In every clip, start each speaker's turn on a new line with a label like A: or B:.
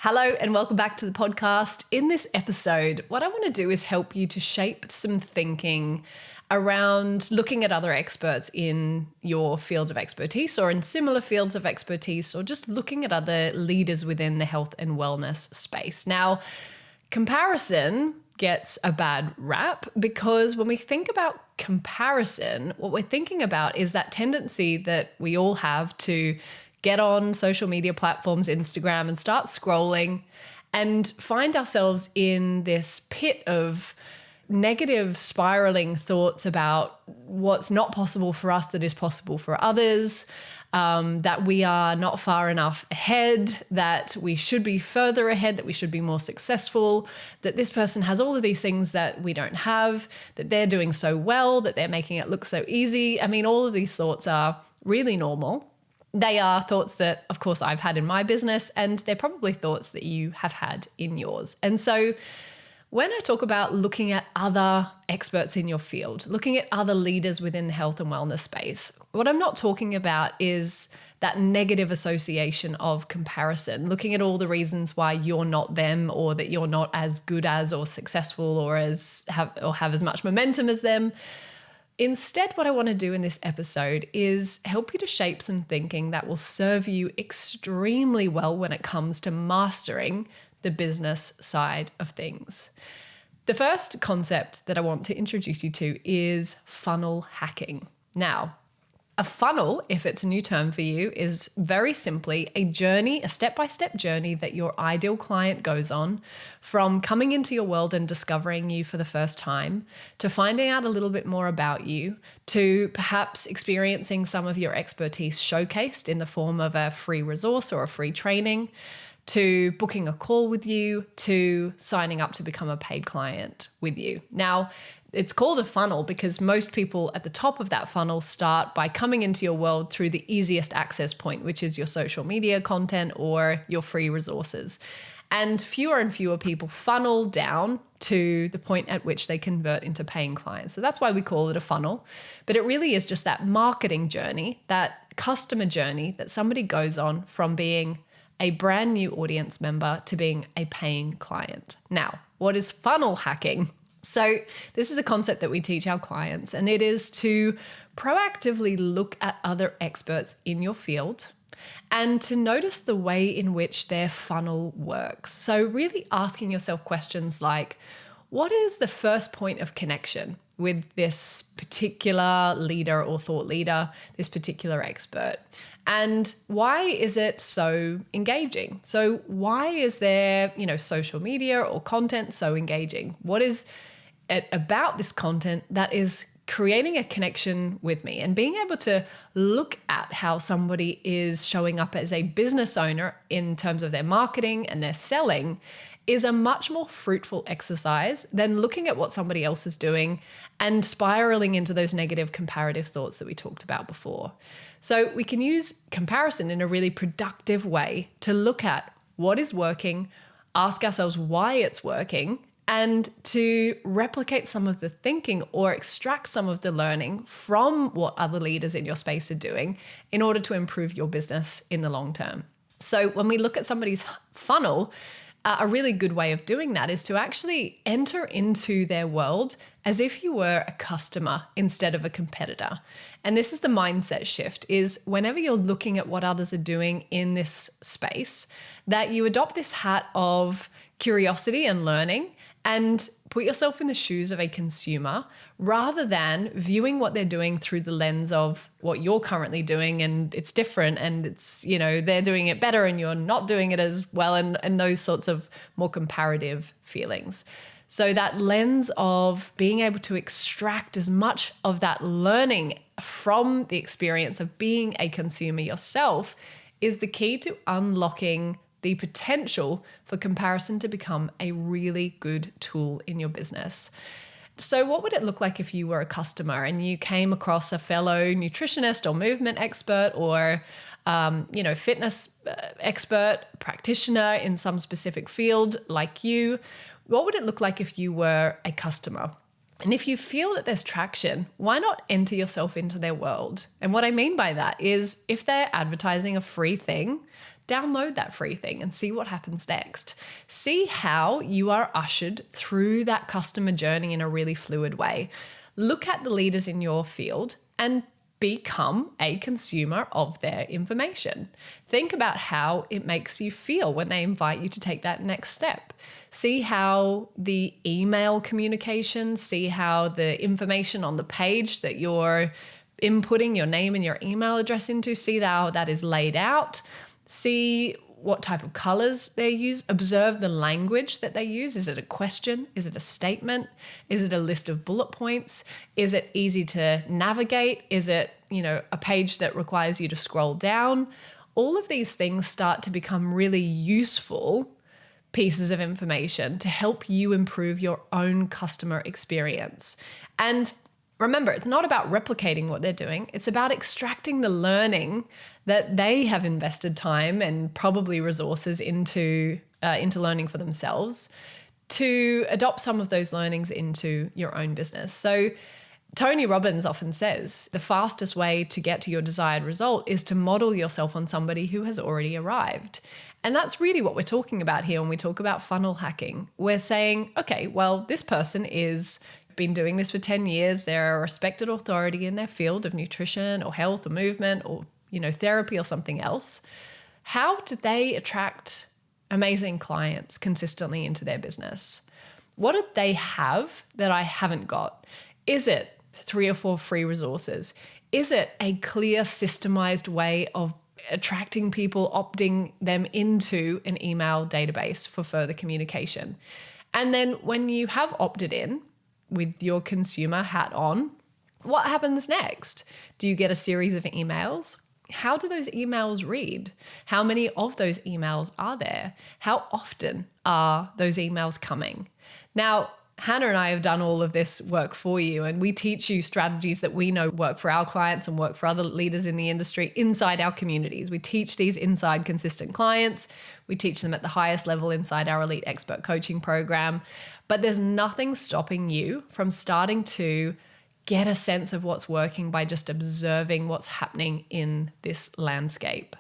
A: Hello and welcome back to the podcast. In this episode, what I want to do is help you to shape some thinking around looking at other experts in your field of expertise or in similar fields of expertise, or just looking at other leaders within the health and wellness space. Now, comparison gets a bad rap because when we think about comparison, what we're thinking about is that tendency that we all have to get on social media platforms, Instagram, and start scrolling and find ourselves in this pit of negative spiraling thoughts about what's not possible for us that is possible for others, that we are not far enough ahead, that we should be further ahead, that we should be more successful, that this person has all of these things that we don't have, that they're doing so well, that they're making it look so easy. I mean, all of these thoughts are really normal. They are thoughts that, of course, I've had in my business, and they're probably thoughts that you have had in yours. And so when I talk about looking at other experts in your field, looking at other leaders within the health and wellness space, what I'm not talking about is that negative association of comparison, looking at all the reasons why you're not them, or that you're not as good as or successful or have as much momentum as them. Instead, what I want to do in this episode is help you to shape some thinking that will serve you extremely well when it comes to mastering the business side of things. The first concept that I want to introduce you to is funnel hacking. Now, a funnel, if it's a new term for you, is very simply a journey, a step-by-step journey that your ideal client goes on from coming into your world and discovering you for the first time, to finding out a little bit more about you, to perhaps experiencing some of your expertise showcased in the form of a free resource or a free training, to booking a call with you, to signing up to become a paid client with you. Now, it's called a funnel because most people at the top of that funnel start by coming into your world through the easiest access point, which is your social media content or your free resources. And fewer people funnel down to the point at which they convert into paying clients. So that's why we call it a funnel. But it really is just that marketing journey, that customer journey that somebody goes on from being a brand new audience member to being a paying client. Now, what is funnel hacking? So this is a concept that we teach our clients, and it is to proactively look at other experts in your field and to notice the way in which their funnel works. So really asking yourself questions like, what is the first point of connection with this particular leader or thought leader, this particular expert? And why is it so engaging? So why is their, social media or content so engaging? What is it about this content that is creating a connection with me? And being able to look at how somebody is showing up as a business owner in terms of their marketing and their selling is a much more fruitful exercise than looking at what somebody else is doing and spiraling into those negative comparative thoughts that we talked about before. So we can use comparison in a really productive way to look at what is working, ask ourselves why it's working, and to replicate some of the thinking or extract some of the learning from what other leaders in your space are doing in order to improve your business in the long term. So when we look at somebody's funnel, a really good way of doing that is to actually enter into their world as if you were a customer instead of a competitor. And this is the mindset shift, is whenever you're looking at what others are doing in this space, that you adopt this hat of curiosity and learning and put yourself in the shoes of a consumer rather than viewing what they're doing through the lens of what you're currently doing and it's different and it's, they're doing it better and you're not doing it as well, and those sorts of more comparative feelings. So that lens of being able to extract as much of that learning from the experience of being a consumer yourself is the key to unlocking the potential for comparison to become a really good tool in your business. So what would it look like if you were a customer and you came across a fellow nutritionist or movement expert or fitness expert, practitioner in some specific field like you? What would it look like if you were a customer? And if you feel that there's traction, why not enter yourself into their world? And what I mean by that is if they're advertising a free thing, download that free thing and see what happens next. See how you are ushered through that customer journey in a really fluid way. Look at the leaders in your field and become a consumer of their information. Think about how it makes you feel when they invite you to take that next step. See how the email communication, see how the information on the page that you're inputting your name and your email address into, see how that is laid out. See what type of colors they use. Observe the language that they use. Is it a question? Is it a statement? Is it a list of bullet points? Is it easy to navigate? Is it, a page that requires you to scroll down? All of these things start to become really useful pieces of information to help you improve your own customer experience. And remember, it's not about replicating what they're doing. It's about extracting the learning that they have invested time and probably resources into learning for themselves to adopt some of those learnings into your own business. So Tony Robbins often says the fastest way to get to your desired result is to model yourself on somebody who has already arrived. And that's really what we're talking about here when we talk about funnel hacking. We're saying, okay, well, this person is been doing this for 10 years. They're a respected authority in their field of nutrition or health or movement or, therapy or something else. How do they attract amazing clients consistently into their business? What do they have that I haven't got? Is it 3 or 4 free resources? Is it a clear, systemized way of attracting people, opting them into an email database for further communication? And then when you have opted in, with your consumer hat on, what happens next? Do you get a series of emails? How do those emails read? How many of those emails are there? How often are those emails coming? Now, Hannah and I have done all of this work for you, and we teach you strategies that we know work for our clients and work for other leaders in the industry inside our communities. We teach these inside consistent clients. We teach them at the highest level inside our Elite Expert Coaching program. But there's nothing stopping you from starting to get a sense of what's working by just observing what's happening in this landscape.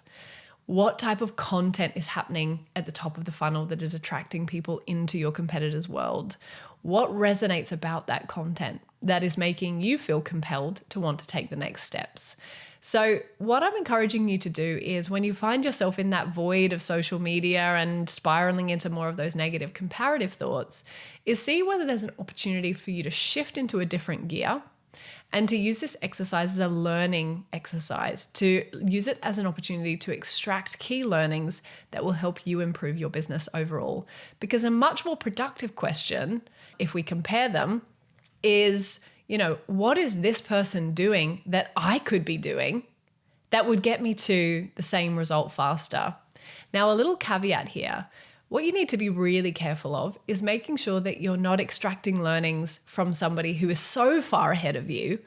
A: What type of content is happening at the top of the funnel that is attracting people into your competitors' world? What resonates about that content that is making you feel compelled to want to take the next steps? So what I'm encouraging you to do is when you find yourself in that void of social media and spiraling into more of those negative comparative thoughts, is see whether there's an opportunity for you to shift into a different gear and to use this exercise as a learning exercise, to use it as an opportunity to extract key learnings that will help you improve your business overall. Because a much more productive question, if we compare them, is, what is this person doing that I could be doing that would get me to the same result faster? Now, a little caveat here. What you need to be really careful of is making sure that you're not extracting learnings from somebody who is so far ahead of you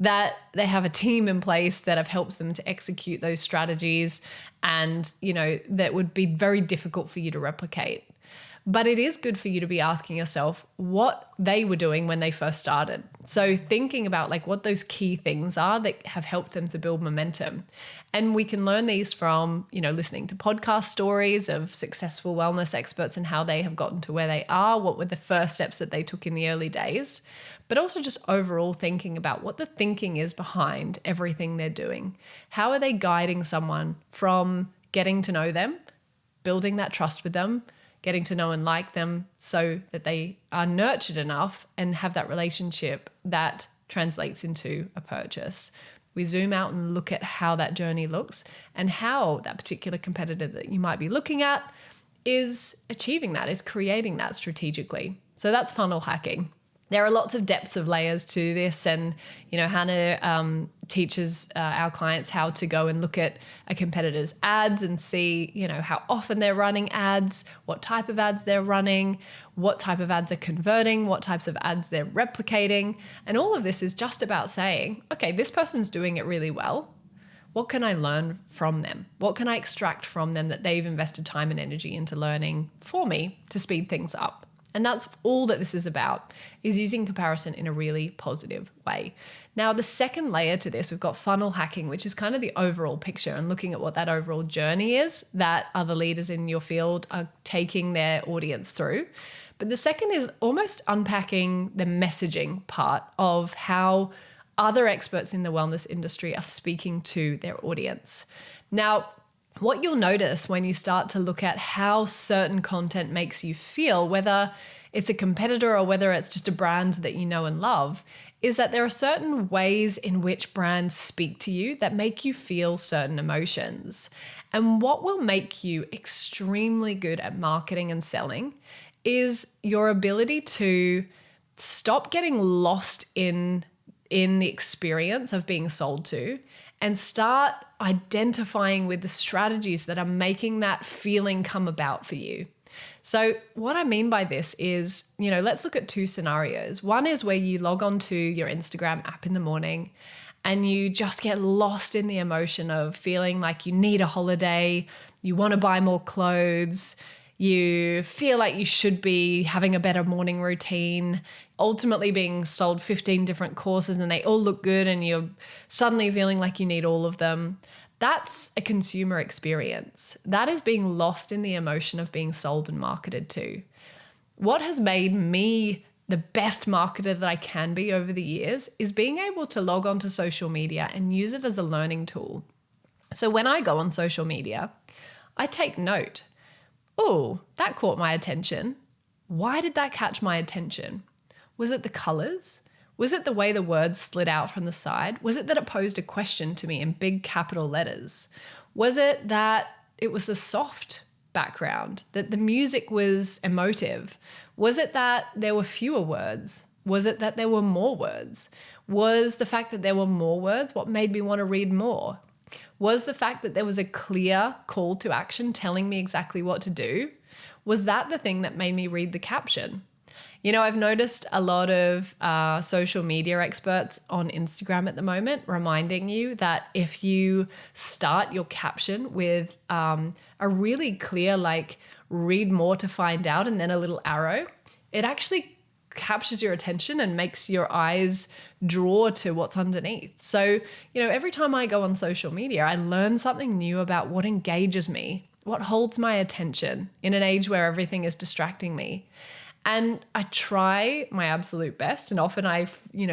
A: that they have a team in place that have helped them to execute those strategies and, that would be very difficult for you to replicate. But it is good for you to be asking yourself what they were doing when they first started. So thinking about what those key things are that have helped them to build momentum. And we can learn these from, listening to podcast stories of successful wellness experts and how they have gotten to where they are, what were the first steps that they took in the early days, but also just overall thinking about what the thinking is behind everything they're doing. How are they guiding someone from getting to know them, building that trust with them, getting to know and like them so that they are nurtured enough and have that relationship that translates into a purchase. We zoom out and look at how that journey looks and how that particular competitor that you might be looking at is achieving that, is creating that strategically. So that's funnel hacking. There are lots of depths of layers to this, and Hannah teaches our clients how to go and look at a competitor's ads and see how often they're running ads, what type of ads they're running, what type of ads are converting, what types of ads they're replicating, and all of this is just about saying, okay, this person's doing it really well. What can I learn from them? What can I extract from them that they've invested time and energy into learning for me to speed things up? And that's all that this is about, is using comparison in a really positive way. Now, the second layer to this, we've got funnel hacking, which is kind of the overall picture and looking at what that overall journey is that other leaders in your field are taking their audience through. But the second is almost unpacking the messaging part of how other experts in the wellness industry are speaking to their audience. Now, what you'll notice when you start to look at how certain content makes you feel, whether it's a competitor or whether it's just a brand that you know and love, is that there are certain ways in which brands speak to you that make you feel certain emotions. And what will make you extremely good at marketing and selling is your ability to stop getting lost in the experience of being sold to and start identifying with the strategies that are making that feeling come about for you. So what I mean by this is, let's look at two scenarios. One is where you log on to your Instagram app in the morning and you just get lost in the emotion of feeling like you need a holiday, you want to buy more clothes, you feel like you should be having a better morning routine, ultimately being sold 15 different courses and they all look good and you're suddenly feeling like you need all of them. That's a consumer experience. That is being lost in the emotion of being sold and marketed to. What has made me the best marketer that I can be over the years is being able to log onto social media and use it as a learning tool. So when I go on social media, I take note. Oh, that caught my attention. Why did that catch my attention? Was it the colors? Was it the way the words slid out from the side? Was it that it posed a question to me in big capital letters? Was it that it was a soft background, that the music was emotive? Was it that there were fewer words? Was it that there were more words? Was the fact that there were more words what made me want to read more? Was the fact that there was a clear call to action telling me exactly what to do? Was that the thing that made me read the caption? I've noticed a lot of social media experts on Instagram at the moment reminding you that if you start your caption with a really clear, read more to find out, and then a little arrow, it actually captures your attention and makes your eyes draw to what's underneath. So, every time I go on social media, I learn something new about what engages me, what holds my attention in an age where everything is distracting me. And I try my absolute best, and often I,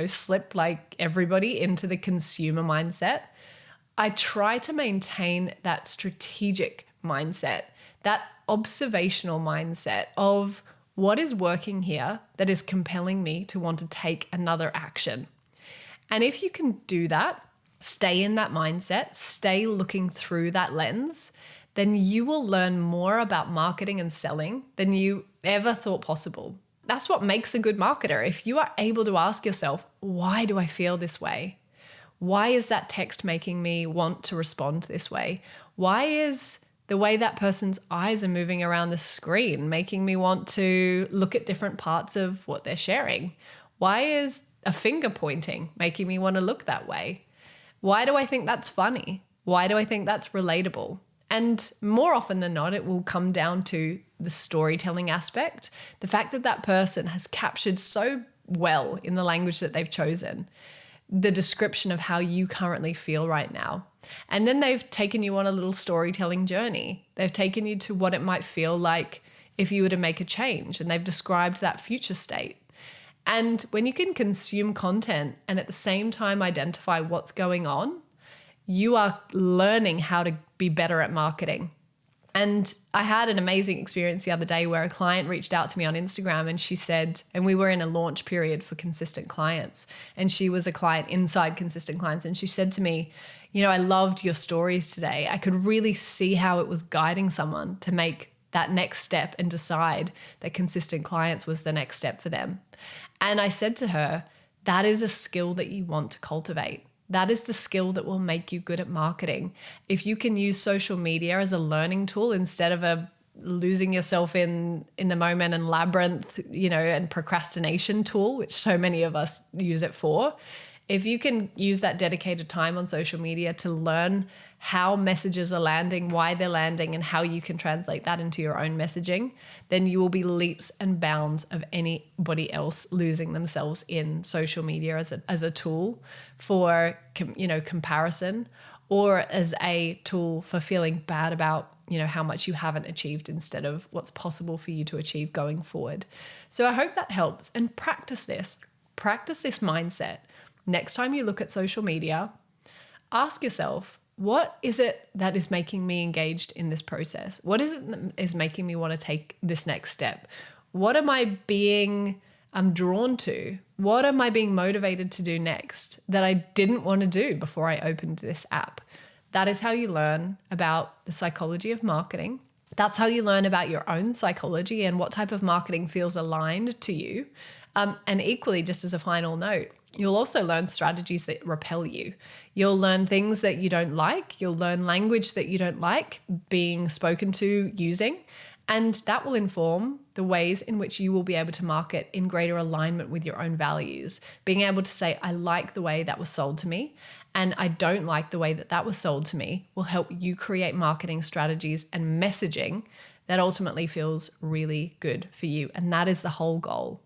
A: slip like everybody into the consumer mindset. I try to maintain that strategic mindset, that observational mindset of what is working here that is compelling me to want to take another action. And if you can do that, stay in that mindset, stay looking through that lens, then you will learn more about marketing and selling than you ever thought possible. That's what makes a good marketer. If you are able to ask yourself, why do I feel this way? Why is that text making me want to respond this way? Why is the way that person's eyes are moving around the screen making me want to look at different parts of what they're sharing? Why is a finger pointing making me want to look that way? Why do I think that's funny? Why do I think that's relatable? And more often than not, it will come down to the storytelling aspect, the fact that that person has captured so well in the language that they've chosen, the description of how you currently feel right now. And then they've taken you on a little storytelling journey. They've taken you to what it might feel like if you were to make a change, and they've described that future state. And when you can consume content and at the same time identify what's going on, you are learning how to be better at marketing. And I had an amazing experience the other day where a client reached out to me on Instagram and she said, and we were in a launch period for Consistent Clients, and she was a client inside Consistent Clients. And she said to me, I loved your stories today. I could really see how it was guiding someone to make that next step and decide that Consistent Clients was the next step for them. And I said to her, that is a skill that you want to cultivate. That is the skill that will make you good at marketing. If you can use social media as a learning tool instead of losing yourself in the moment and labyrinth, and procrastination tool, which so many of us use it for, If you can use that dedicated time on social media to learn how messages are landing, why they're landing, and how you can translate that into your own messaging, then you will be leaps and bounds of anybody else losing themselves in social media as a tool for comparison, or as a tool for feeling bad about how much you haven't achieved instead of what's possible for you to achieve going forward. So I hope that helps, and practice this mindset. Next time you look at social media, ask yourself, what is it that is making me engaged in this process? What is it that is making me want to take this next step? What am I being drawn to? What am I being motivated to do next that I didn't want to do before I opened this app? That is how you learn about the psychology of marketing. That's how you learn about your own psychology and what type of marketing feels aligned to you. And equally, just as a final note, you'll also learn strategies that repel you. You'll learn things that you don't like. You'll learn language that you don't like being spoken to using. And that will inform the ways in which you will be able to market in greater alignment with your own values. Being able to say, I like the way that was sold to me, and I don't like the way that that was sold to me, will help you create marketing strategies and messaging that ultimately feels really good for you. And that is the whole goal.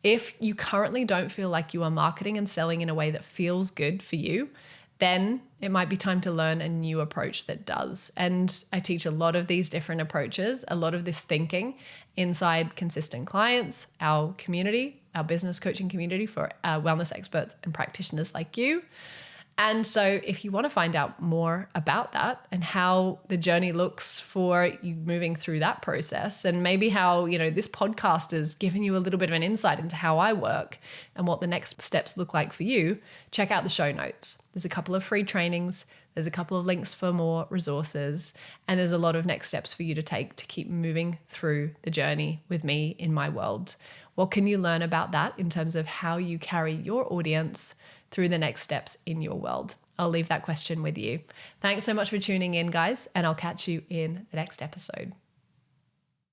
A: If you currently don't feel like you are marketing and selling in a way that feels good for you, then it might be time to learn a new approach that does. And I teach a lot of these different approaches, a lot of this thinking inside Consistent Clients, our community, our business coaching community for wellness experts and practitioners like you. And so if you want to find out more about that and how the journey looks for you moving through that process, and maybe how, this podcast has given you a little bit of an insight into how I work and what the next steps look like for you, check out the show notes. There's a couple of free trainings. There's a couple of links for more resources, and there's a lot of next steps for you to take to keep moving through the journey with me in my world. What can you learn about that in terms of how you carry your audience through the next steps in your world? I'll leave that question with you. Thanks so much for tuning in, guys, and I'll catch you in the next episode.